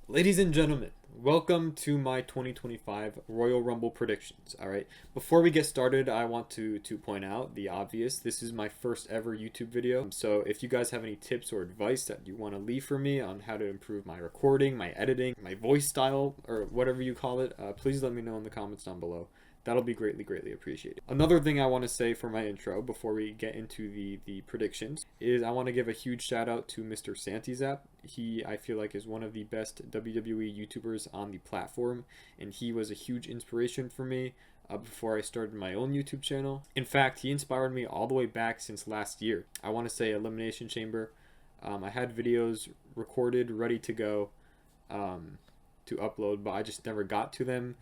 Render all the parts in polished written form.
Ladies and gentlemen, welcome to my 2025 Royal Rumble predictions. All right, before we get started, I want to point out the obvious. This is my first ever YouTube video, so if you guys have any tips or advice that you want to leave for me on how to improve my recording, my editing, my voice style, or whatever you call it, please let me know in the comments down below. That'll be greatly appreciated. Another thing I want to say for my intro before we get into the predictions is I want to give a huge shout out to Mr. Santizap. He, I feel like, is one of the best WWE YouTubers on the platform, and he was a huge inspiration for me before I started my own YouTube channel. In fact, he inspired me all the way back since last year. I want to say Elimination Chamber. I had videos recorded, ready to go to upload, but I just never got to them.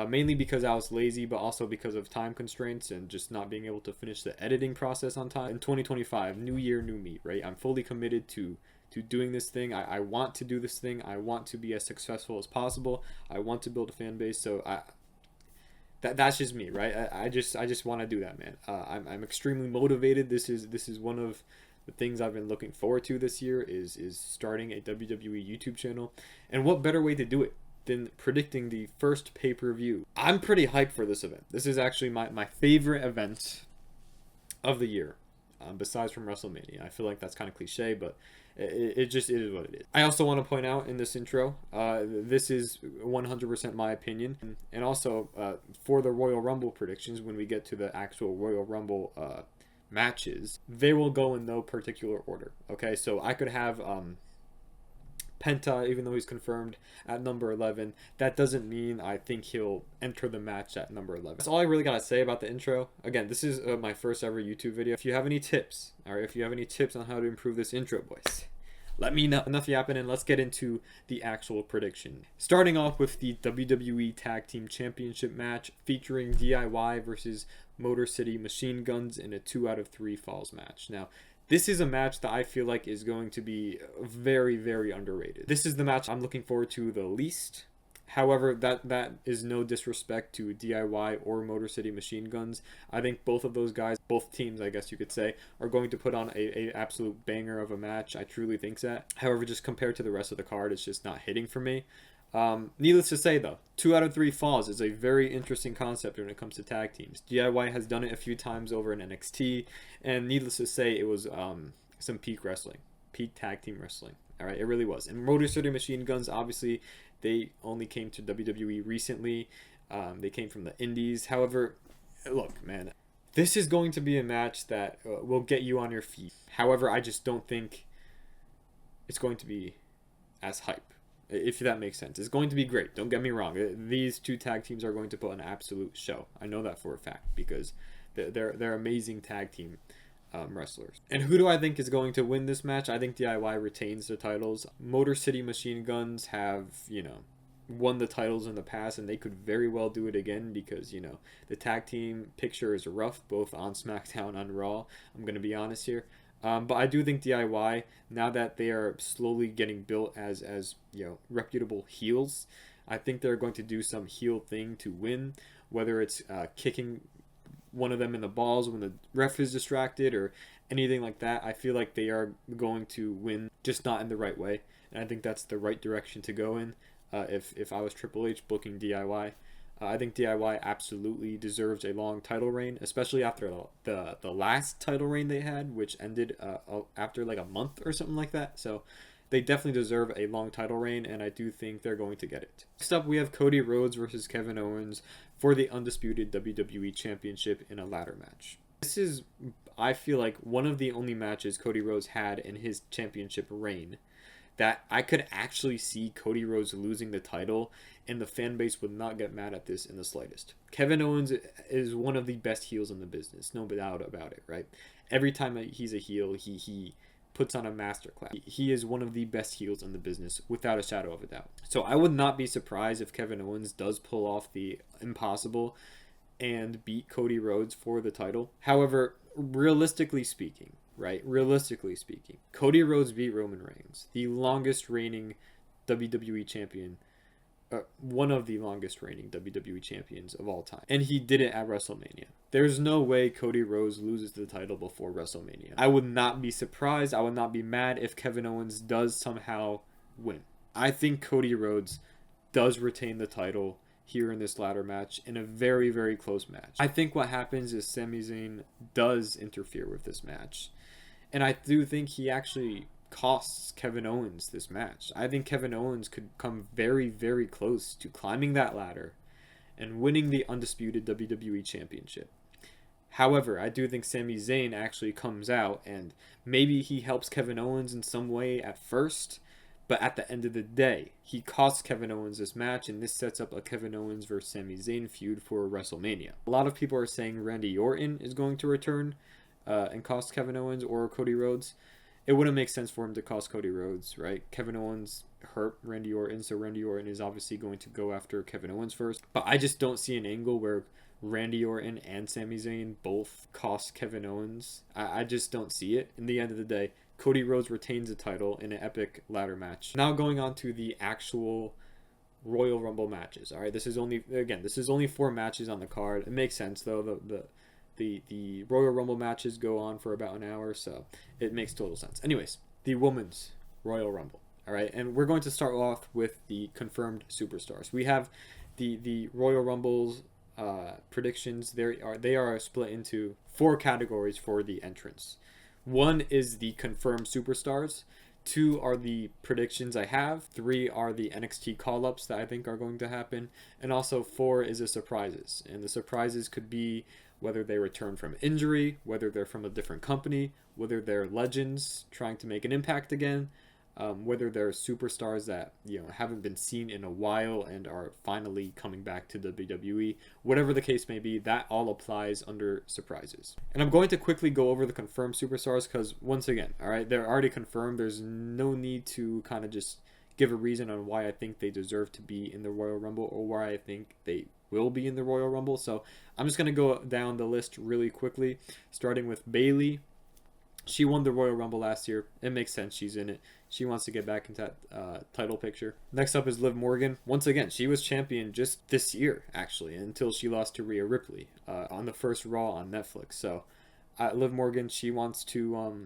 Mainly because I was lazy, but also because of time constraints and just not being able to finish the editing process on time. In 2025, new year, new me, right? I'm fully committed to doing this thing. I want to do this thing. I want to be as successful as possible. I want to build a fan base. So that's just me, right? I just want to do that, man. I'm extremely motivated. This is one of the things I've been looking forward to this year is starting a WWE YouTube channel. And what better way to do it than predicting the first pay-per-view. I'm pretty hyped for this event. This is actually my favorite event of the year, besides from WrestleMania. I feel like that's kind of cliche, but it is what it is. I also want to point out in this intro, this is 100% my opinion. And also, for the Royal Rumble predictions, when we get to the actual Royal Rumble matches, they will go in no particular order. Okay, so I could have Penta, even though he's confirmed at number 11, that doesn't mean I think he'll enter the match at number 11. That's all I really gotta say about the intro. Again, this is my first ever YouTube video. If you have any tips, or if you have any tips on how to improve this intro, boys, let me know. Enough yapping, and let's get into the actual prediction. Starting off with the WWE Tag Team Championship match featuring DIY versus Motor City Machine Guns in a 2 out of 3 falls match. Now, this is a match that I feel like is going to be very underrated. This is the match I'm looking forward to the least. However, that is no disrespect to DIY or Motor City Machine Guns. I think both of those guys, both teams, I guess you could say, are going to put on a absolute banger of a match. I truly think that. However, just compared to the rest of the card, it's just not hitting for me. Needless to say, though, 2 out of 3 falls is a very interesting concept when it comes to tag teams. DIY has done it a few times over in NXT, and needless to say, it was some peak wrestling, peak tag team wrestling. All right, it really was. And Motor City Machine Guns, obviously, they only came to WWE recently. They came from the Indies. However, look, man, this is going to be a match that will get you on your feet. However, I just don't think it's going to be as hype, if that makes sense. It's going to be great. Don't get me wrong. These two tag teams are going to put an absolute show. I know that for a fact because they're amazing tag team wrestlers. And who do I think is going to win this match? I think DIY retains the titles. Motor City Machine Guns have, won the titles in the past, and they could very well do it again because, the tag team picture is rough, both on SmackDown and Raw. I'm going to be honest here. But I do think DIY, now that they are slowly getting built as reputable heels, I think they're going to do some heel thing to win, whether it's kicking one of them in the balls when the ref is distracted or anything like that. I feel like they are going to win, just not in the right way. And I think that's the right direction to go in. If I was Triple H booking DIY. I think DIY absolutely deserves a long title reign, especially after the last title reign they had, which ended after like a month or something like that. So they definitely deserve a long title reign, and I do think they're going to get it. Next up, we have Cody Rhodes versus Kevin Owens for the undisputed WWE Championship in a ladder match. This is, I feel like, one of the only matches Cody Rhodes had in his championship reign that I could actually see Cody Rhodes losing the title, and the fan base would not get mad at this in the slightest. Kevin Owens is one of the best heels in the business, no doubt about it, right? Every time he's a heel, he puts on a masterclass. He is one of the best heels in the business, without a shadow of a doubt. So I would not be surprised if Kevin Owens does pull off the impossible and beat Cody Rhodes for the title. However, realistically speaking, Cody Rhodes beat Roman Reigns, the longest reigning WWE champion, one of the longest reigning WWE champions of all time. And he did it at WrestleMania. There's no way Cody Rhodes loses the title before WrestleMania. I would not be surprised. I would not be mad if Kevin Owens does somehow win. I think Cody Rhodes does retain the title here in this ladder match in a very, very close match. I think what happens is Sami Zayn does interfere with this match. And I do think he actually costs Kevin Owens this match. I think Kevin Owens could come very, very close to climbing that ladder and winning the undisputed WWE Championship. However, I do think Sami Zayn actually comes out and maybe he helps Kevin Owens in some way at first, but at the end of the day, he costs Kevin Owens this match, and this sets up a Kevin Owens versus Sami Zayn feud for WrestleMania. A lot of people are saying Randy Orton is going to return and cost Kevin Owens or Cody Rhodes. It wouldn't make sense for him to cost Cody Rhodes, right? Kevin Owens hurt Randy Orton, so Randy Orton is obviously going to go after Kevin Owens first. But I just don't see an angle where Randy Orton and Sami Zayn both cost Kevin Owens. I just don't see it. In the end of the day, Cody Rhodes retains the title in an epic ladder match. Now going on to the actual Royal Rumble matches. All right, this is only 4 matches on the card. It makes sense though. The Royal Rumble matches go on for about an hour, so it makes total sense. Anyways, the Women's Royal Rumble. All right, and we're going to start off with the confirmed superstars. We have the Royal Rumble's predictions. They are split into 4 categories for the entrance. 1 is the confirmed superstars. 2 are the predictions I have. 3 are the NXT call-ups that I think are going to happen. And also 4 is the surprises. And the surprises could be whether they return from injury, whether they're from a different company, whether they're legends trying to make an impact again, whether they're superstars that haven't been seen in a while and are finally coming back to WWE. Whatever the case may be, that all applies under surprises. And I'm going to quickly go over the confirmed superstars because, once again, all right, they're already confirmed. There's no need to kind of just give a reason on why I think they deserve to be in the Royal Rumble or why I think they will be in the Royal Rumble. So I'm just going to go down the list really quickly, starting with Bayley. She won the Royal Rumble last year. It makes sense. She's in it. She wants to get back into that title picture. Next up is Liv Morgan. Once again, she was champion just this year, actually, until she lost to Rhea Ripley on the first Raw on Netflix. So Liv Morgan, she wants to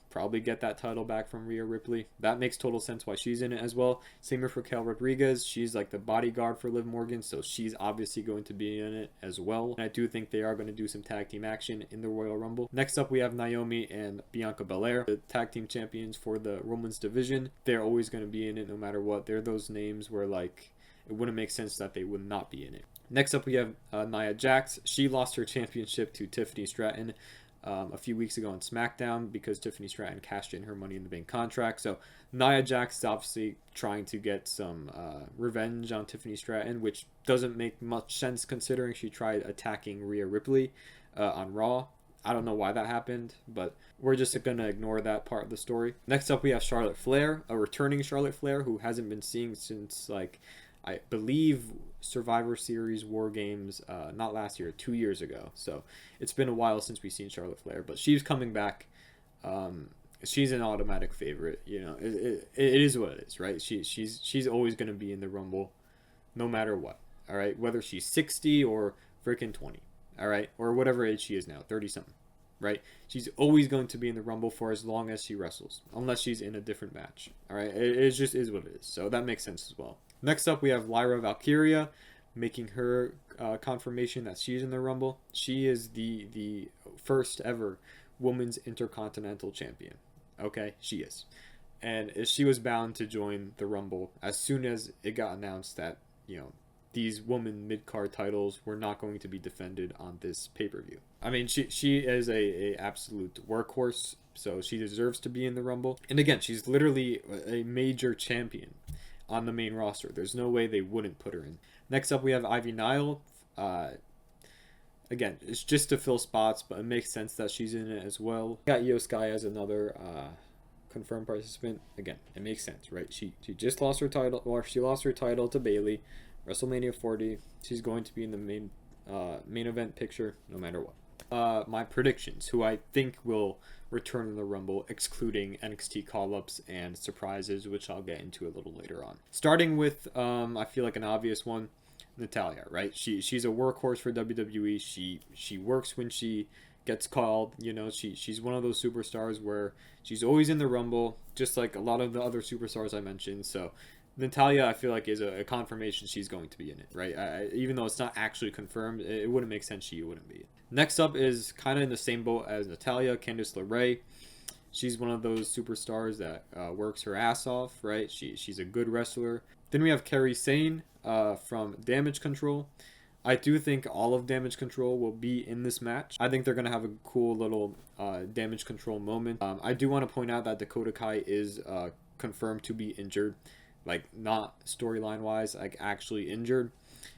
probably get that title back from Rhea Ripley. That makes total sense why she's in it as well. Same with Raquel Rodriguez. She's like the bodyguard for Liv Morgan, so she's obviously going to be in it as well. And I do think they are going to do some tag team action in the Royal Rumble. Next up, we have Naomi and Bianca Belair, the tag team champions for the women's division. They're always going to be in it no matter what. They're those names where like it wouldn't make sense that they would not be in it. Next up, we have Nia Jax. She lost her championship to Tiffany Stratton a few weeks ago on SmackDown because Tiffany Stratton cashed in her Money in the Bank contract. So Nia Jax is obviously trying to get some revenge on Tiffany Stratton, which doesn't make much sense considering she tried attacking Rhea Ripley on Raw. I don't know why that happened, but we're just going to ignore that part of the story. Next up, we have Charlotte Flair, a returning Charlotte Flair who hasn't been seen since, like, I believe Survivor Series War Games, not last year, 2 years ago. So it's been a while since we've seen Charlotte Flair, but she's coming back. She's an automatic favorite. It is what it is, right? She's always going to be in the Rumble, no matter what. All right, whether she's 60 or freaking 20, all right, or whatever age she is now, 30 something, right? She's always going to be in the Rumble for as long as she wrestles, unless she's in a different match. All right, it just is what it is. So that makes sense as well. Next up, we have Lyra Valkyria, making her confirmation that she's in the Rumble. She is the first ever women's intercontinental champion. Okay, she is. And she was bound to join the Rumble as soon as it got announced that, these women mid-card titles were not going to be defended on this pay-per-view. I mean, she is a absolute workhorse, so she deserves to be in the Rumble. And again, she's literally a major champion on the main roster. There's no way they wouldn't put her in. Next up, we have Ivy Nile. Again, it's just to fill spots, but it makes sense that she's in it as well. Got Io Sky as another confirmed participant. Again, it makes sense, right? She just lost her title, or she lost her title to Bayley, WrestleMania 40. She's going to be in the main event picture, no matter what. My predictions, who I think will return in the Rumble, excluding NXT call-ups and surprises, which I'll get into a little later on. Starting with, I feel like an obvious one, Natalya, right? She's a workhorse for WWE. She works when she gets called. She's one of those superstars where she's always in the Rumble, just like a lot of the other superstars I mentioned. So Natalia, I feel like, is a confirmation she's going to be in it, right? Even though it's not actually confirmed, it wouldn't make sense she wouldn't be. Next up is kind of in the same boat as Natalia, Candice LeRae. She's one of those superstars that works her ass off, right? She's a good wrestler. Then we have Kairi Sane from Damage Control. I do think all of Damage Control will be in this match. I think they're going to have a cool little Damage Control moment. I do want to point out that Dakota Kai is confirmed to be injured. Like, not storyline wise, like actually injured.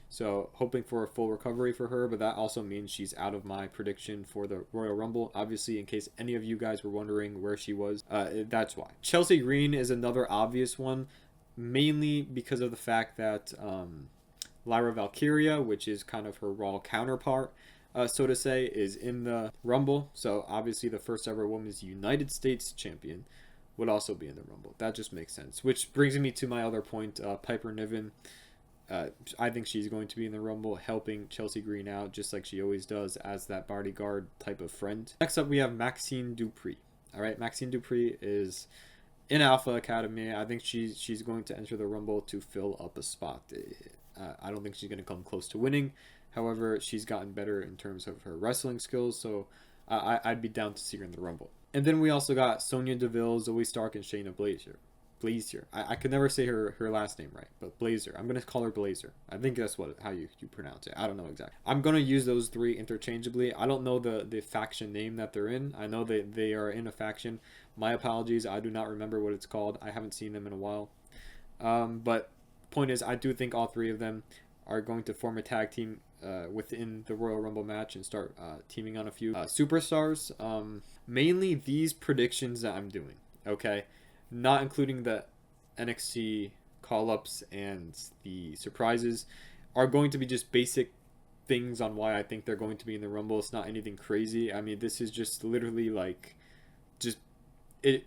So hoping for a full recovery for her, but that also means she's out of my prediction for the Royal Rumble. Obviously, in case any of you guys were wondering where she was, that's why. Chelsea Green is another obvious one, mainly because of the fact that Lyra Valkyria, which is kind of her Raw counterpart, so to say, is in the Rumble. So obviously the first ever Women's United States Champion would also be in the Rumble. That just makes sense. Which brings me to my other point, Piper Niven. I think she's going to be in the Rumble, helping Chelsea Green out, just like she always does, as that bodyguard type of friend. Next up, we have Maxine Dupree. All right, Maxine Dupree is in Alpha Academy. I think she's going to enter the Rumble to fill up a spot. I don't think she's going to come close to winning. However, she's gotten better in terms of her wrestling skills, so I'd be down to see her in the Rumble. And then we also got Sonya Deville, Zoe Stark, and Shayna Baszler. I could never say her last name right, but Blazer. I'm going to call her Blazer. I think that's how you pronounce it. I don't know exactly. I'm going to use those three interchangeably. I don't know the faction name that they're in. I know they are in a faction. My apologies. I do not remember what it's called. I haven't seen them in a while. But point is, I do think all three of them are going to form a tag team within the Royal Rumble match and start teaming on a few superstars. Mainly these predictions that I'm doing, okay? Not including the NXT call-ups and the surprises, are going to be just basic things on why I think they're going to be in the Rumble. It's not anything crazy. I mean, this is just literally like, just it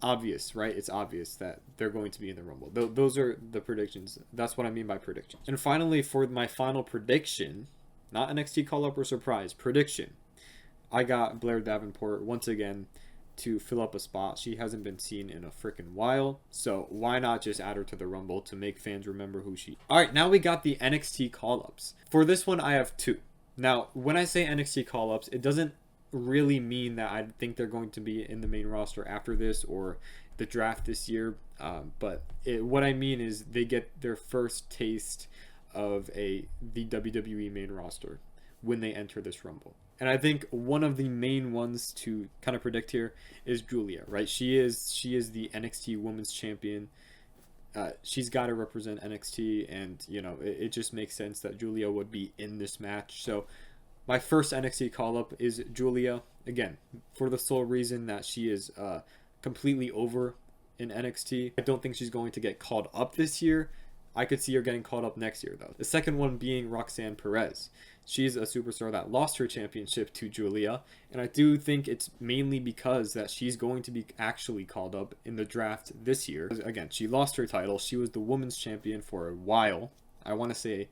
obvious, right? It's obvious that they're going to be in the Rumble. Those are the predictions. That's what I mean by predictions. And finally, for my final prediction, not NXT call-up or surprise, prediction, I got Blair Davenport once again to fill up a spot. She hasn't been seen in a freaking while, so why not just add her to the Rumble to make fans remember who she is. Alright, now we got the NXT call-ups. For this one, I have two. Now, when I say NXT call-ups, it doesn't really mean that I think they're going to be in the main roster after this or the draft this year, but what I mean is they get their first taste of the WWE main roster when they enter this Rumble. And I think one of the main ones to kind of predict here is Julia, right? She is the NXT Women's Champion. She's got to represent NXT, and you know it just makes sense that Julia would be in this match. So my first NXT call-up is Julia, again, for the sole reason that she is completely over in NXT. I don't think she's going to get called up this year. I could see her getting called up next year, though. The second one being Roxanne Perez. She's a superstar that lost her championship to Julia, and I do think it's mainly because that she's going to be actually called up in the draft this year. Again, she lost her title. She was the women's champion for a while. I want to say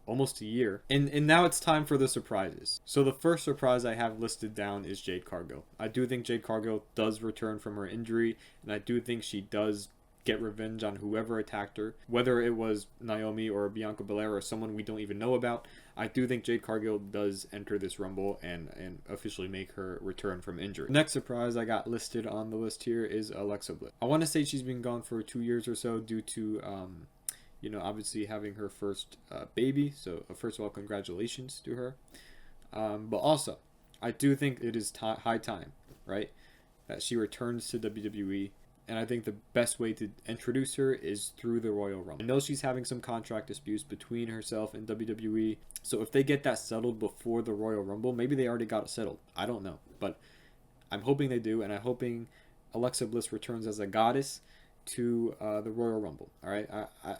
almost a year. And now it's time for the surprises. So the first surprise I have listed down is Jade Cargill. I do think Jade Cargill does return from her injury, and I do think she does get revenge on whoever attacked her, whether it was Naomi or Bianca Belair or someone we don't even know about. I do think Jade Cargill does enter this Rumble and officially make her return from injury. Next surprise I got listed on the list here is Alexa Bliss. I want to say she's been gone for 2 years or so due to obviously having her first baby. So first of all, congratulations to her. But also, I do think it is high time, right, that she returns to WWE. And I think the best way to introduce her is through the Royal Rumble. I know she's having some contract disputes between herself and WWE. So if they get that settled before the Royal Rumble, maybe they already got it settled. I don't know. But I'm hoping they do. And I'm hoping Alexa Bliss returns as a goddess to the Royal Rumble. All right.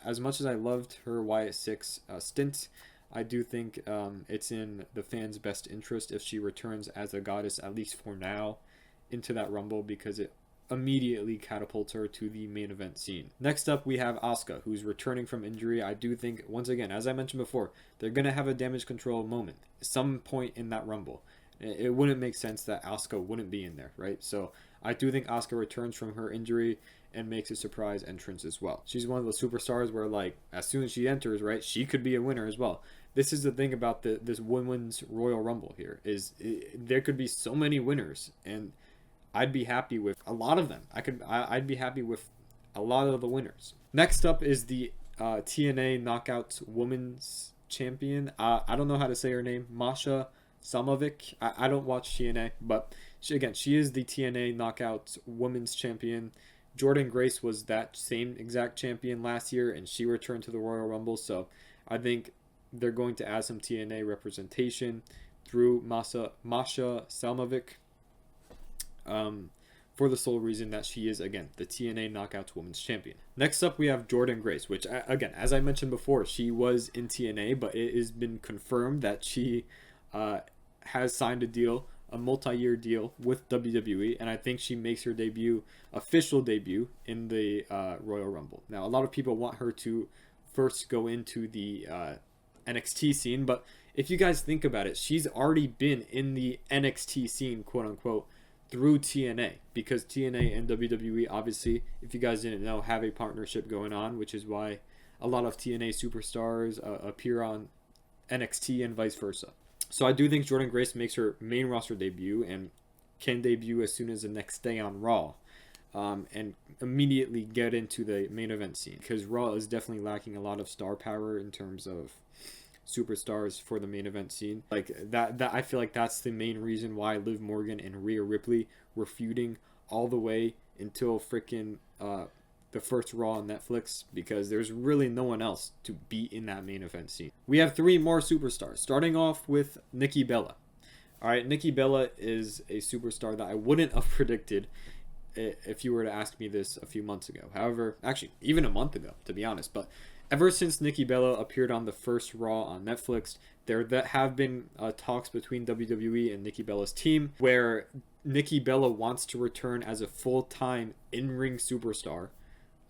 As much as I loved her Wyatt 6 stint, I do think it's in the fans' best interest if she returns as a goddess, at least for now, into that Rumble, because it immediately catapults her to the main event scene. Next up, we have Asuka, who's returning from injury. I do think, once again, as I mentioned before, they're going to have a damage control moment some point in that Rumble. It wouldn't make sense that Asuka wouldn't be in there, right? So I do think Asuka returns from her injury and makes a surprise entrance as well. She's one of those superstars where, like, as soon as she enters, right, she could be a winner as well. This is the thing about this women's Royal Rumble here there could be so many winners, and I'd be happy with a lot of them. I'd be happy with a lot of the winners. Next up is the TNA Knockouts Women's Champion. I don't know how to say her name. Masha Samovic. I don't watch TNA, but she is the TNA Knockouts Women's Champion. Jordynne Grace was that same exact champion last year, and she returned to the Royal Rumble. So I think they're going to add some TNA representation through Masha Salmovic, for the sole reason that she is, again, the TNA Knockouts Women's Champion. Next up, we have Jordynne Grace, which, again, as I mentioned before, she was in TNA, but it has been confirmed that she has signed a multi-year deal with WWE, and I think she makes her official debut in the Royal Rumble. Now, a lot of people want her to first go into the NXT scene, but if you guys think about it, she's already been in the NXT scene, quote unquote, through TNA, because TNA and WWE, obviously, if you guys didn't know, have a partnership going on, which is why a lot of TNA superstars appear on NXT and vice versa. So I do think Jordynne Grace makes her main roster debut and can debut as soon as the next day on Raw, and immediately get into the main event scene, because Raw is definitely lacking a lot of star power in terms of superstars for the main event scene. Like that I feel like that's the main reason why Liv Morgan and Rhea Ripley were feuding all the way until freaking the first Raw on Netflix, because there's really no one else to be in that main event scene. We have 3 more superstars, starting off with Nikki Bella. All right, Nikki Bella is a superstar that I wouldn't have predicted if you were to ask me this a few months ago. However, actually, even a month ago, to be honest. But ever since Nikki Bella appeared on the first Raw on Netflix, there have been talks between WWE and Nikki Bella's team where Nikki Bella wants to return as a full-time in-ring superstar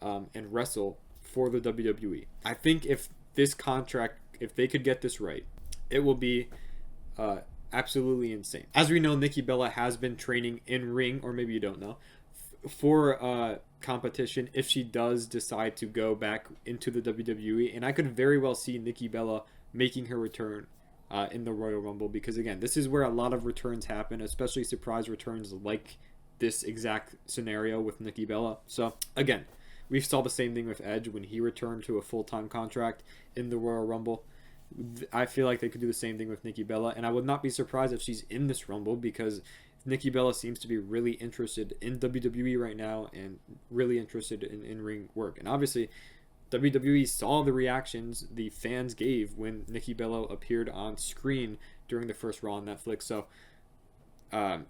and wrestle for the WWE. I think if this contract, if they could get this right, it will be absolutely insane. As we know, Nikki Bella has been training in-ring, or maybe you don't know, for competition if she does decide to go back into the WWE. And I could very well see Nikki Bella making her return in the Royal Rumble, because again, this is where a lot of returns happen, especially surprise returns like this exact scenario with Nikki Bella. So again, we saw the same thing with Edge when he returned to a full-time contract in the Royal Rumble. I feel like they could do the same thing with Nikki Bella, and I would not be surprised if she's in this Rumble, because Nikki Bella seems to be really interested in WWE right now and really interested in in-ring work. And obviously, WWE saw the reactions the fans gave when Nikki Bella appeared on screen during the first Raw on Netflix. So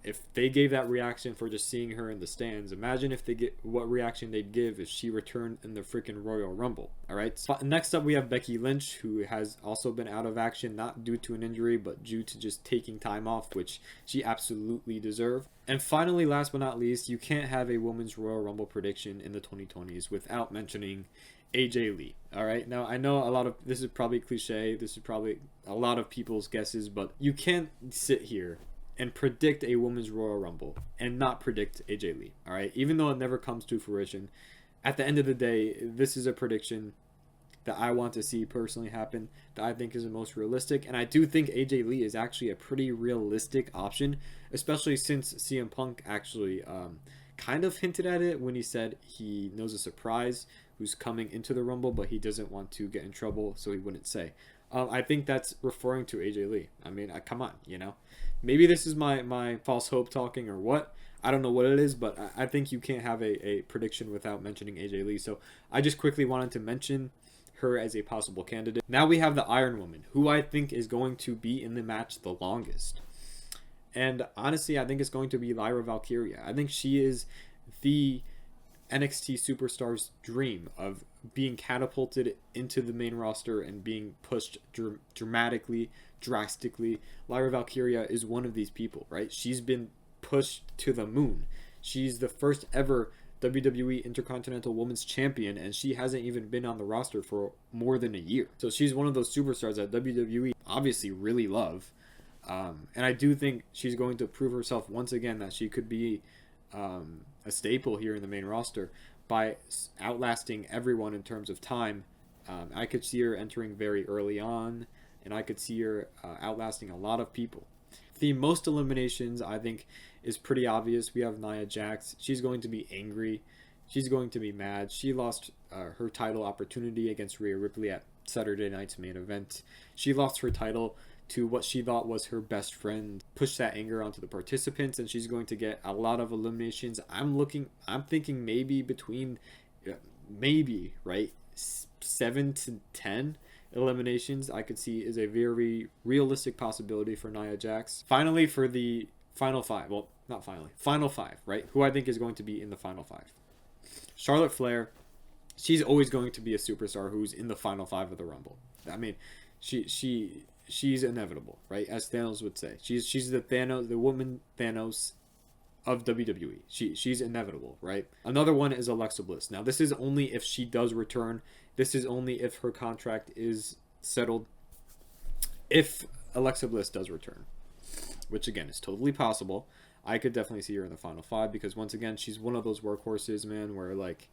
if they gave that reaction for just seeing her in the stands, imagine if they get what reaction they'd give if she returned in the freaking Royal Rumble. All right. So next up, we have Becky Lynch, who has also been out of action, not due to an injury, but due to just taking time off, which she absolutely deserved. And finally, last but not least, you can't have a women's Royal Rumble prediction in the 2020s without mentioning AJ Lee. All right. Now, I know this is probably cliche. This is probably a lot of people's guesses, but you can't sit here and predict a women's Royal Rumble and not predict AJ Lee. All right. Even though it never comes to fruition, at the end of the day, this is a prediction that I want to see personally happen, that I think is the most realistic. And I do think AJ Lee is actually a pretty realistic option, especially since CM Punk actually kind of hinted at it when he said he knows a surprise who's coming into the Rumble, but he doesn't want to get in trouble, so he wouldn't say. I think that's referring to AJ Lee. I mean, come on, you know. Maybe this is my false hope talking or what. I don't know what it is, but I think you can't have a prediction without mentioning AJ Lee. So I just quickly wanted to mention her as a possible candidate. Now we have the Iron Woman, who I think is going to be in the match the longest. And honestly, I think it's going to be Lyra Valkyria. I think she is the NXT superstar's dream of being catapulted into the main roster and being pushed drastically. Lyra Valkyria is one of these people, right? She's been pushed to the moon. She's the first ever WWE Intercontinental Women's Champion, and she hasn't even been on the roster for more than a year. So she's one of those superstars that WWE obviously really love. And I do think she's going to prove herself once again that she could be a staple here in the main roster by outlasting everyone in terms of time. I could see her entering very early on, and I could see her outlasting a lot of people. The most eliminations, I think, is pretty obvious. We have Nia Jax. She's going to be angry. She's going to be mad. She lost her title opportunity against Rhea Ripley at Saturday night's main event. She lost her title to what she thought was her best friend, push that anger onto the participants, and she's going to get a lot of eliminations. I'm thinking maybe between, maybe, right, 7 to 10 eliminations I could see is a very realistic possibility for Nia Jax. Finally, for the final five, well, not finally, final five, right, who I think is going to be in the final five. Charlotte Flair, she's always going to be a superstar who's in the final five of the Rumble. I mean, she's inevitable, right? As Thanos would say, she's the woman Thanos of WWE. She's inevitable, right? Another one is Alexa Bliss. Now, this is only if she does return. This is only if her contract is settled. If Alexa Bliss does return, which again is totally possible, I could definitely see her in the final five because once again, she's one of those workhorses, man, where like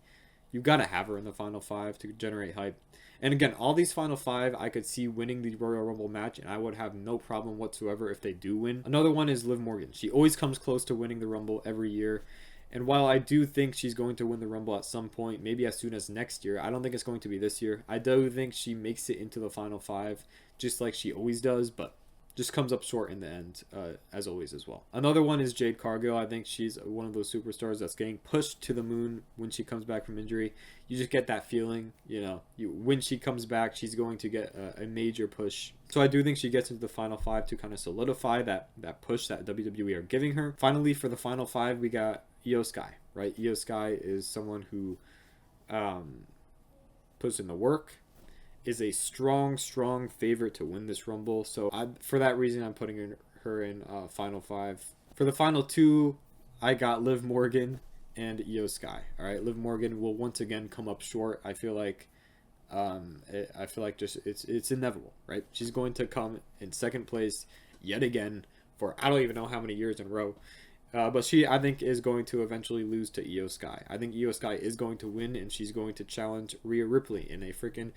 you gotta have her in the final five to generate hype. And again, all these final five, I could see winning the Royal Rumble match, and I would have no problem whatsoever if they do win. Another one is Liv Morgan. She always comes close to winning the Rumble every year. And while I do think she's going to win the Rumble at some point, maybe as soon as next year, I don't think it's going to be this year. I do think she makes it into the final five, just like she always does, but just comes up short in the end, as always as well. Another one is Jade Cargill. I think she's one of those superstars that's getting pushed to the moon when she comes back from injury. You just get that feeling, when she comes back, she's going to get a major push. So I do think she gets into the final five to kind of solidify that push that WWE are giving her. Finally, for the final five, we got Io Sky, right? Io Sky is someone who puts in the work, is a strong favorite to win this Rumble. So for that reason, I'm putting her in final five. For the final two, I got Liv Morgan and Io Sky. All right, Liv Morgan will once again come up short. I feel like it's inevitable, right? She's going to come in second place yet again for I don't even know how many years in a row. But she, I think, is going to eventually lose to Io Sky. I think Io Sky is going to win, and she's going to challenge Rhea Ripley in a freaking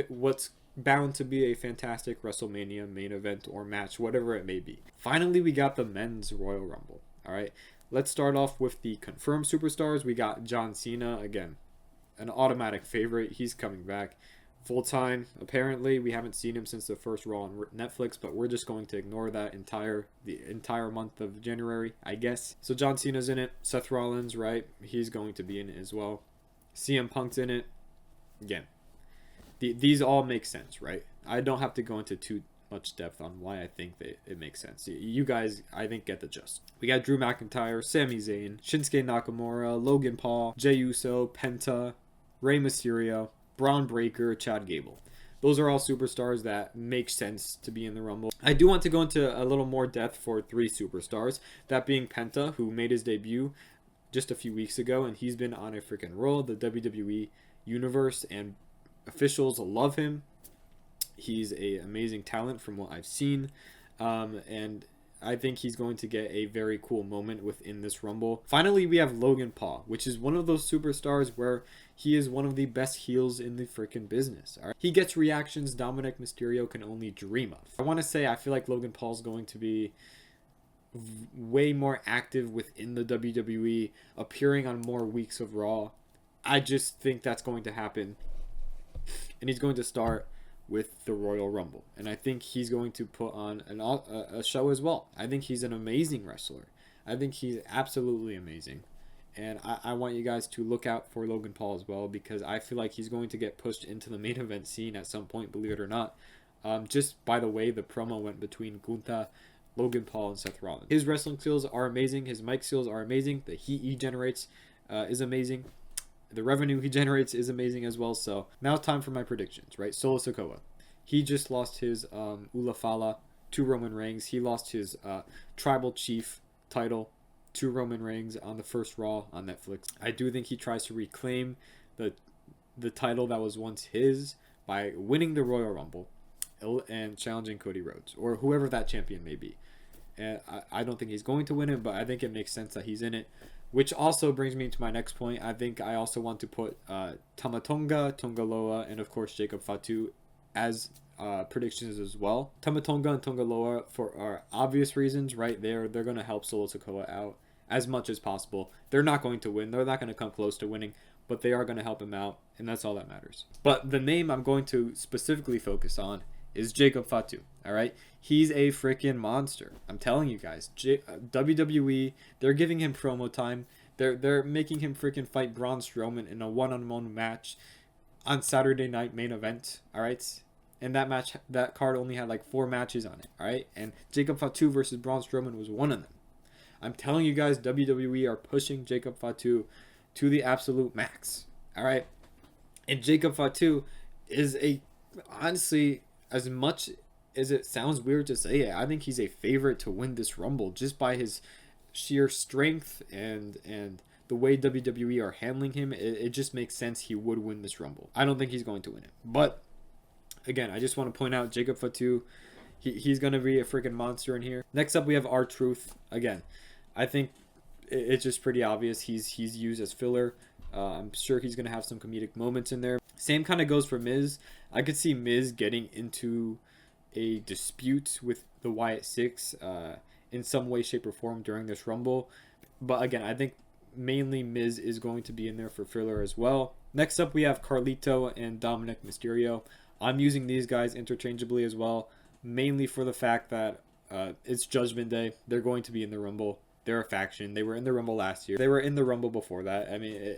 what's bound to be a fantastic WrestleMania main event or match, whatever it may be. Finally, we got the men's Royal Rumble. All right, let's start off with the confirmed superstars. We got John Cena, again, an automatic favorite. He's coming back full time. Apparently, we haven't seen him since the first Raw on Netflix, but we're just going to ignore that the entire month of January, I guess. So John Cena's in it. Seth Rollins, right? He's going to be in it as well. CM Punk's in it. Again, these all make sense, right? I don't have to go into too much depth on why I think that it makes sense. You guys, I think, get the gist. We got Drew McIntyre, Sami Zayn, Shinsuke Nakamura, Logan Paul, Jey Uso, Penta, Rey Mysterio, Braun Breaker, Chad Gable. Those are all superstars that make sense to be in the Rumble. I do want to go into a little more depth for three superstars, that being Penta, who made his debut just a few weeks ago, and he's been on a freaking roll. The WWE universe and officials love him. He's an amazing talent from what I've seen, and I think he's going to get a very cool moment within this Rumble. Finally, we have Logan Paul, which is one of those superstars where he is one of the best heels in the freaking business. All right? He gets reactions Dominic Mysterio can only dream of. I want to say I feel like Logan Paul's going to be way more active within the WWE, appearing on more weeks of Raw. I just think that's going to happen. And he's going to start with the Royal Rumble. And I think he's going to put on a show as well. I think he's an amazing wrestler. I think he's absolutely amazing. And I want you guys to look out for Logan Paul as well, because I feel like he's going to get pushed into the main event scene at some point, believe it or not. Just by the way the promo went between Gunther, Logan Paul, and Seth Rollins. His wrestling skills are amazing. His mic skills are amazing. The heat he generates is amazing. The revenue he generates is amazing as well. So now it's time for my predictions, right? Solo Sikoa. He just lost his Ulafala to Roman Reigns. He lost his Tribal Chief title to Roman Reigns on the first Raw on Netflix. I do think he tries to reclaim the title that was once his by winning the Royal Rumble and challenging Cody Rhodes or whoever that champion may be. And I don't think he's going to win it, but I think it makes sense that he's in it. Which also brings me to my next point. I think I also want to put Tamatonga, Tongaloa, and of course Jacob Fatu as predictions as well. Tamatonga and Tongaloa, for our obvious reasons, right? They're going to help Solo Sikoa out as much as possible. They're not going to win. They're not going to come close to winning, but they are going to help him out, and that's all that matters. But the name I'm going to specifically focus on is Jacob Fatu. All right, he's a freaking monster. I'm telling you guys, WWE, they're giving him promo time. They're making him freaking fight Braun Strowman in a one-on-one match on Saturday Night Main Event. All right, and that match, that card only had like 4 matches on it. All right, and Jacob Fatu versus Braun Strowman was one of them. I'm telling you guys, WWE are pushing Jacob Fatu to the absolute max. All right, and Jacob Fatu is honestly, as much as it sounds weird to say it, I think he's a favorite to win this Rumble just by his sheer strength and the way WWE are handling him. It just makes sense he would win this Rumble. I don't think he's going to win it, but again, I just want to point out Jacob Fatu. He's going to be a freaking monster in here. Next up, we have R-Truth. Again, I think it's just pretty obvious he's used as filler. I'm sure he's going to have some comedic moments in there. Same kind of goes for Miz. I could see Miz getting into a dispute with the Wyatt Six in some way, shape, or form during this Rumble. But again, I think mainly Miz is going to be in there for filler as well. Next up, we have Carlito and Dominic Mysterio. I'm using these guys interchangeably as well, mainly for the fact that it's Judgment Day. They're going to be in the Rumble. They're a faction. They were in the Rumble last year. They were in the Rumble before that. I mean,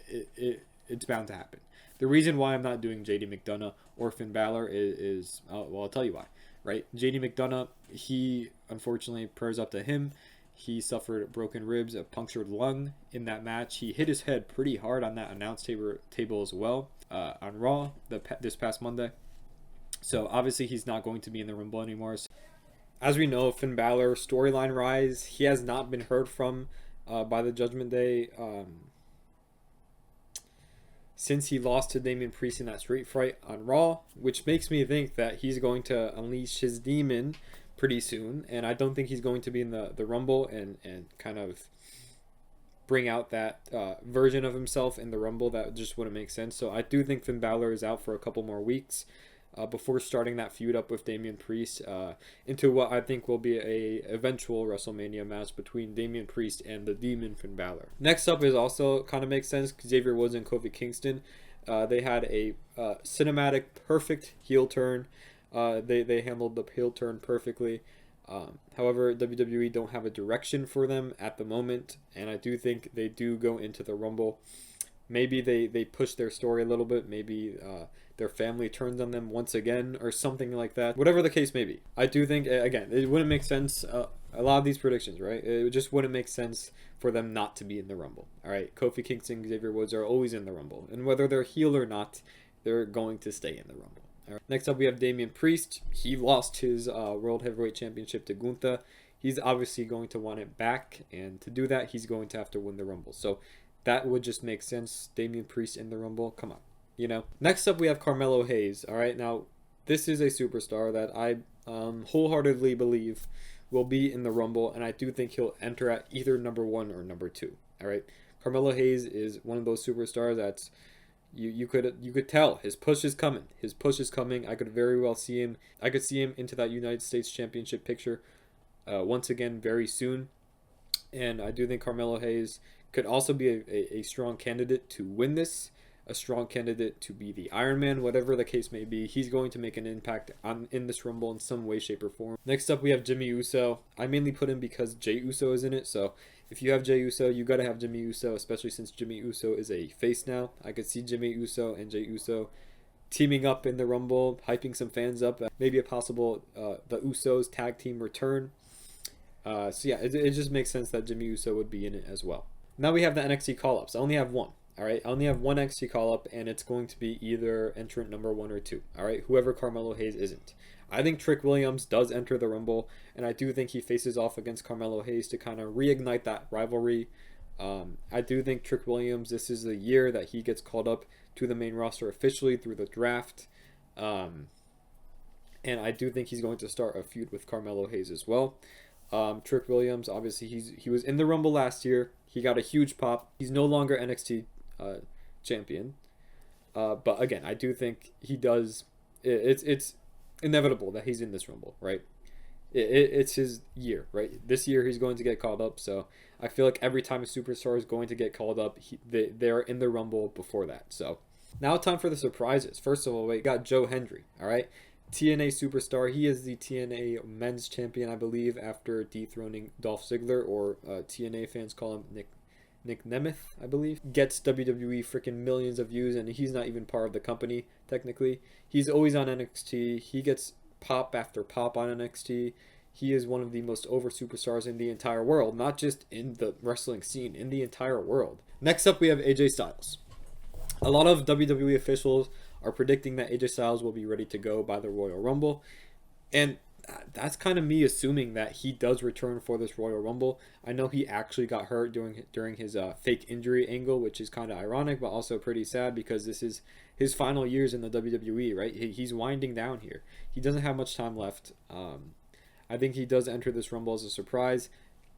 it's bound to happen. The reason why I'm not doing JD McDonough or Finn Balor is well, I'll tell you why. Right, JD McDonough, he unfortunately, prayers up to him. He suffered broken ribs, a punctured lung in that match. He hit his head pretty hard on that announce table as well on Raw this past Monday. So obviously he's not going to be in the Rumble anymore. So, as we know, Finn Balor storyline rise. He has not been heard from by the Judgment Day since he lost to Damian Priest in that street fight on Raw, which makes me think that he's going to unleash his demon pretty soon, and I don't think he's going to be in the Rumble and kind of bring out that version of himself in the Rumble. That just wouldn't make sense. So I do think Finn Balor is out for a couple more weeks before starting that feud up with Damian Priest into what I think will be a eventual WrestleMania match between Damian Priest and the Demon Finn Balor. Next up is also kind of makes sense. Xavier Woods and Kofi Kingston. They had a cinematic, perfect heel turn. They handled the heel turn perfectly. However, WWE don't have a direction for them at the moment, and I do think they do go into the Rumble. Maybe they push their story a little bit. Maybe their family turns on them once again or something like that. Whatever the case may be. I do think, again, it wouldn't make sense. A lot of these predictions, right? It just wouldn't make sense for them not to be in the Rumble. All right, Kofi Kingston, Xavier Woods are always in the Rumble. And whether they're heel or not, they're going to stay in the Rumble. All right. Next up, we have Damian Priest. He lost his World Heavyweight Championship to Gunther. He's obviously going to want it back. And to do that, he's going to have to win the Rumble. So that would just make sense. Damian Priest in the Rumble. Come on. You know. Next up, we have Carmelo Hayes. All right. Now, this is a superstar that I wholeheartedly believe will be in the Rumble. And I do think he'll enter at either number 1 or number 2. All right. Carmelo Hayes is one of those superstars that's you could tell his push is coming. His push is coming. I could very well see him. I could see him into that United States Championship picture once again very soon. And I do think Carmelo Hayes could also be a strong candidate to win this, a strong candidate to be the Iron Man, whatever the case may be. He's going to make an impact in this Rumble in some way, shape, or form. Next up, we have Jimmy Uso. I mainly put him because Jey Uso is in it, so if you have Jey Uso, you gotta have Jimmy Uso, especially since Jimmy Uso is a face now. I could see Jimmy Uso and Jey Uso teaming up in the Rumble, hyping some fans up. Maybe a possible the Usos tag team return. So yeah, it just makes sense that Jimmy Uso would be in it as well. Now we have the NXT call-ups. I only have one. All right, I only have one NXT call-up, and it's going to be either entrant number 1 or 2. All right, whoever Carmelo Hayes isn't. I think Trick Williams does enter the Rumble, and I do think he faces off against Carmelo Hayes to kind of reignite that rivalry. I do think Trick Williams, this is the year that he gets called up to the main roster officially through the draft. And I do think he's going to start a feud with Carmelo Hayes as well. Trick Williams, obviously, he was in the Rumble last year. He got a huge pop. He's no longer NXT champion. But again, I do think he does. It's inevitable that he's in this Rumble, right? It's his year, right? This year he's going to get called up. So I feel like every time a superstar is going to get called up, they're in the Rumble before that. So now time for the surprises. First of all, we got Joe Hendry, all right? TNA superstar. He is the TNA men's champion, I believe, after dethroning Dolph Ziggler, or TNA fans call him Nick Nemeth, I believe. Gets WWE freaking millions of views, and he's not even part of the company, technically. He's always on NXT. He gets pop after pop on NXT. He is one of the most over superstars in the entire world, not just in the wrestling scene, in the entire world. Next up, we have AJ Styles. A lot of WWE officials are predicting that AJ Styles will be ready to go by the Royal Rumble, and that's kind of me assuming that he does return for this Royal Rumble. I know he actually got hurt during his fake injury angle, which is kind of ironic, but also pretty sad because this is his final years in the WWE, right? He's winding down here. He doesn't have much time left. I think he does enter this Rumble as a surprise,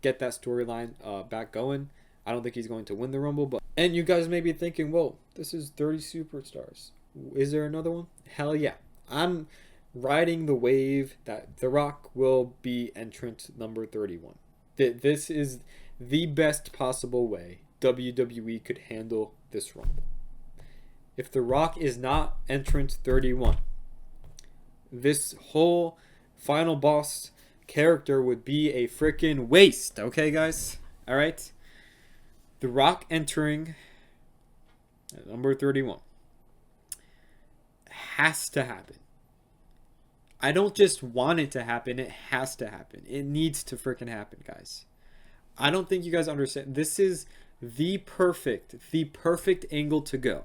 get that storyline back going. I don't think he's going to win the Rumble, but and you guys may be thinking, whoa, this is 30 superstars. Is there another one? Hell yeah. I'm riding the wave that The Rock will be entrant number 31. This is the best possible way WWE could handle this Rumble. If The Rock is not entrant 31, this whole final boss character would be a freaking waste. Okay, guys? All right? The Rock entering at number 31 has to happen. I don't just want it to happen, it has to happen. It needs to freaking happen, guys. I don't think you guys understand. This is the perfect angle to go.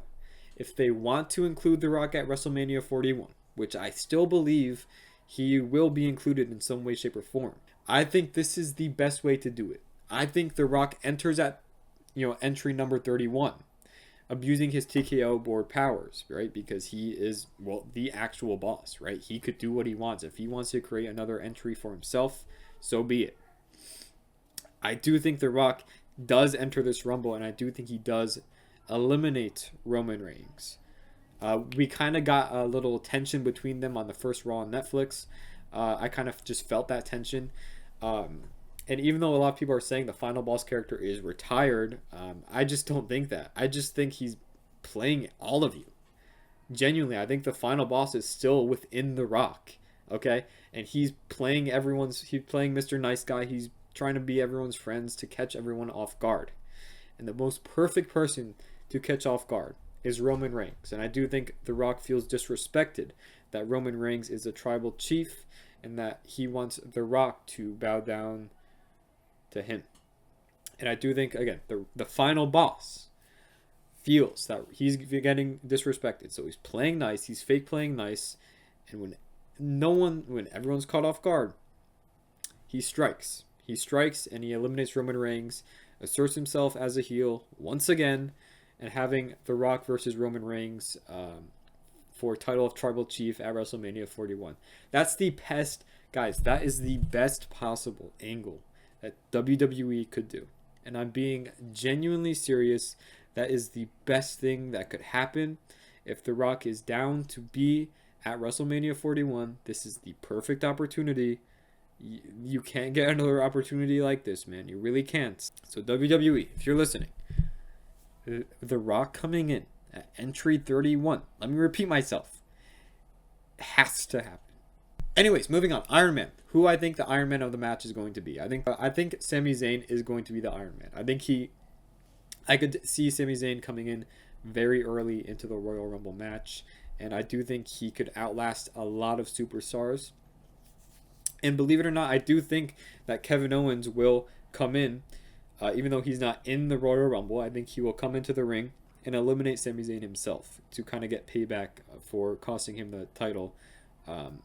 If they want to include The Rock at WrestleMania 41, which I still believe he will be included in some way, shape, or form, I think this is the best way to do it. I think The Rock enters at, entry number 31, abusing his TKO board powers, right? Because he is, the actual boss, right? He could do what he wants. If he wants to create another entry for himself, so be it. I do think The Rock does enter this Rumble, and I do think he does eliminate Roman Reigns. We kind of got a little tension between them on the first Raw on Netflix. I kind of just felt that tension. And even though a lot of people are saying the final boss character is retired, I just don't think that. I just think he's playing all of you. Genuinely, I think the final boss is still within The Rock. Okay? And he's playing Mr. Nice Guy. He's trying to be everyone's friends to catch everyone off guard. And the most perfect person to catch off guard is Roman Reigns. And I do think The Rock feels disrespected that Roman Reigns is a tribal chief and that he wants The Rock to bow down to him. And I do think, again, the final boss feels that he's getting disrespected. So he's playing nice. He's fake playing nice. And when everyone's caught off guard, he strikes. He strikes and he eliminates Roman Reigns, asserts himself as a heel once again, and having The Rock versus Roman Reigns for title of Tribal Chief at WrestleMania 41. That's the best, guys. That is the best possible angle that WWE could do. And I'm being genuinely serious. That is the best thing that could happen. If The Rock is down to be at WrestleMania 41, this is the perfect opportunity. You can't get another opportunity like this, man. You really can't. So WWE, if you're listening, The Rock coming in at entry 31, let me repeat myself, has to happen. Anyways, moving on. Iron Man. Who I think the Iron Man of the match is going to be. I think Sami Zayn is going to be the Iron Man. I could see Sami Zayn coming in very early into the Royal Rumble match, and I do think he could outlast a lot of superstars. And believe it or not, I do think that Kevin Owens will come in, even though he's not in the Royal Rumble. I think he will come into the ring and eliminate Sami Zayn himself to kind of get payback for costing him the title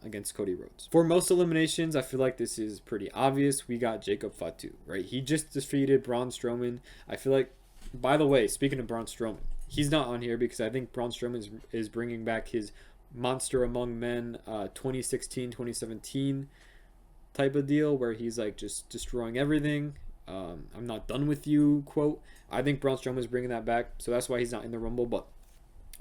against Cody Rhodes. For most eliminations, I feel like this is pretty obvious. We got Jacob Fatu, right? He just defeated Braun Strowman. I feel like, by the way, speaking of Braun Strowman, he's not on here because I think Braun Strowman is bringing back his Monster Among Men 2016-2017 type of deal where he's like just destroying everything. I'm not done with you, quote. I think Braun Strowman is bringing that back, so that's why he's not in the Rumble. But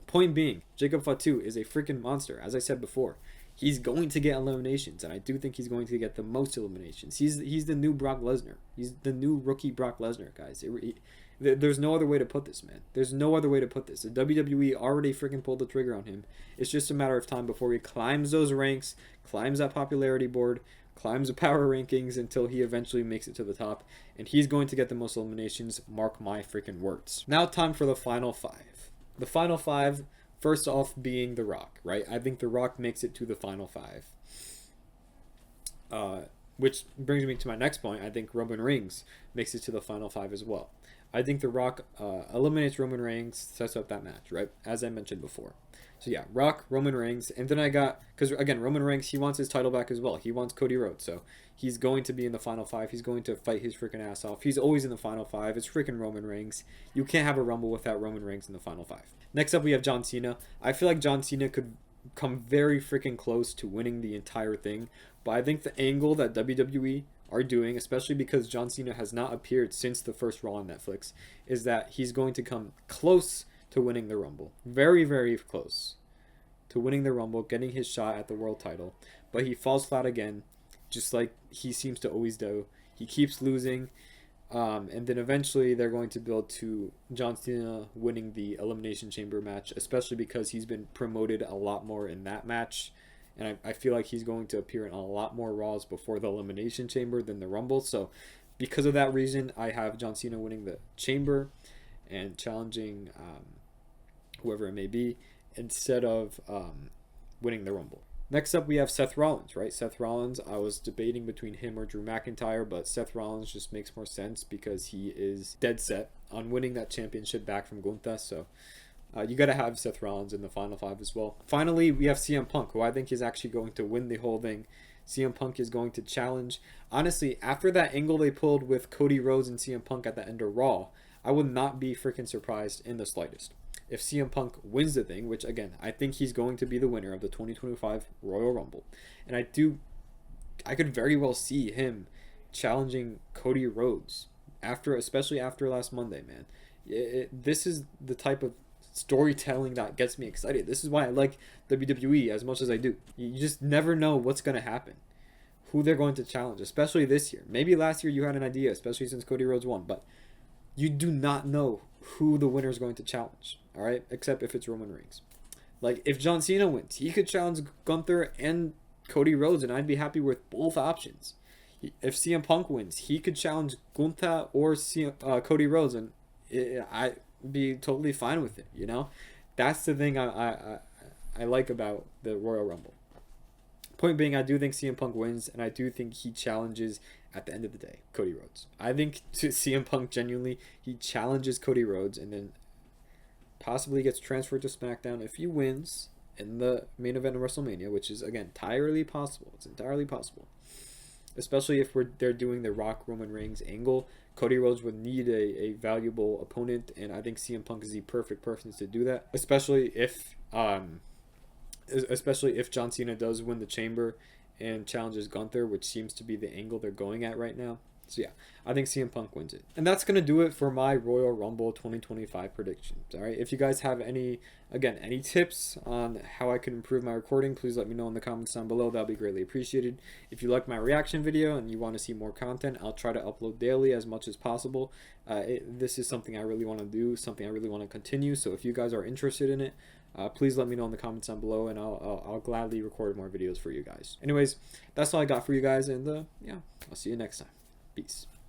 point being, Jacob Fatu is a freaking monster. As I said before, he's going to get eliminations, and I do think he's going to get the most eliminations. He's the new Brock Lesnar. He's the new rookie Brock Lesnar, guys. There's no other way to put this, man. There's no other way to put this. The WWE already freaking pulled the trigger on him. It's just a matter of time before he climbs those ranks, climbs that popularity board, climbs the power rankings until he eventually makes it to the top. And he's going to get the most eliminations. Mark my freaking words. Now time for the final five. The final five, first off being The Rock, right? I think The Rock makes it to the final five. Which brings me to my next point. I think Roman Reigns makes it to the final five as well. I think The Rock eliminates Roman Reigns, sets up that match, right? As I mentioned before. So yeah, Rock, Roman Reigns, and then I got, because again, Roman Reigns, he wants his title back as well. He wants Cody Rhodes, so he's going to be in the final five. He's going to fight his freaking ass off. He's always in the final five. It's freaking Roman Reigns. You can't have a Rumble without Roman Reigns in the final five. Next up, we have John Cena. I feel like John Cena could come very freaking close to winning the entire thing, but I think the angle that WWE are doing, especially because John Cena has not appeared since the first Raw on Netflix, is that he's going to come close to winning the Rumble. Very, very close to winning the Rumble, getting his shot at the world title. But he falls flat again, just like he seems to always do. He keeps losing, and then eventually they're going to build to John Cena winning the Elimination Chamber match, especially because he's been promoted a lot more in that match. And I feel like he's going to appear in a lot more Raws before the Elimination Chamber than the Rumble. So because of that reason, I have John Cena winning the Chamber and challenging whoever it may be instead of winning the Rumble. Next up, we have Seth Rollins, right? Seth Rollins, I was debating between him or Drew McIntyre, but Seth Rollins just makes more sense because he is dead set on winning that championship back from Gunther. So you got to have Seth Rollins in the final five as well. Finally, we have CM Punk, who I think is actually going to win the whole thing. CM Punk is going to challenge. Honestly, after that angle they pulled with Cody Rhodes and CM Punk at the end of Raw, I would not be freaking surprised in the slightest if CM Punk wins the thing, which again, I think he's going to be the winner of the 2025 Royal Rumble. And I could very well see him challenging Cody Rhodes especially after last Monday, man. This is the type of storytelling that gets me excited. This is why I like WWE as much as I do. You just never know what's going to happen, who they're going to challenge, especially this year. Maybe last year you had an idea, especially since Cody Rhodes won, but you do not know who the winner is going to challenge, all right? Except if it's Roman Reigns. Like, if John Cena wins, he could challenge Gunther and Cody Rhodes, and I'd be happy with both options. If CM Punk wins, he could challenge Gunther or Cody Rhodes, and I'd be totally fine with it, you know? That's the thing I like about the Royal Rumble. Point being, I do think CM Punk wins, and I do think he challenges, at the end of the day, Cody Rhodes. I think to CM Punk, genuinely, he challenges Cody Rhodes and then possibly gets transferred to SmackDown if he wins in the main event of WrestleMania, which is, again, entirely possible. It's entirely possible. Especially if they're doing the Rock Roman Reigns angle. Cody Rhodes would need a valuable opponent, and I think CM Punk is the perfect person to do that. Especially if John Cena does win the Chamber and challenges Gunther, which seems to be the angle they're going at right now. So yeah, I think CM Punk wins it. And that's going to do it for my Royal Rumble 2025 predictions. All right, if you guys have any tips on how I can improve my recording, please let me know in the comments down below. That'll be greatly appreciated. If you like my reaction video and you want to see more content, I'll try to upload daily as much as possible. This is something I really want to do, something I really want to continue. So if you guys are interested in it, please let me know in the comments down below, and I'll gladly record more videos for you guys. Anyways, that's all I got for you guys, and yeah, I'll see you next time. Peace.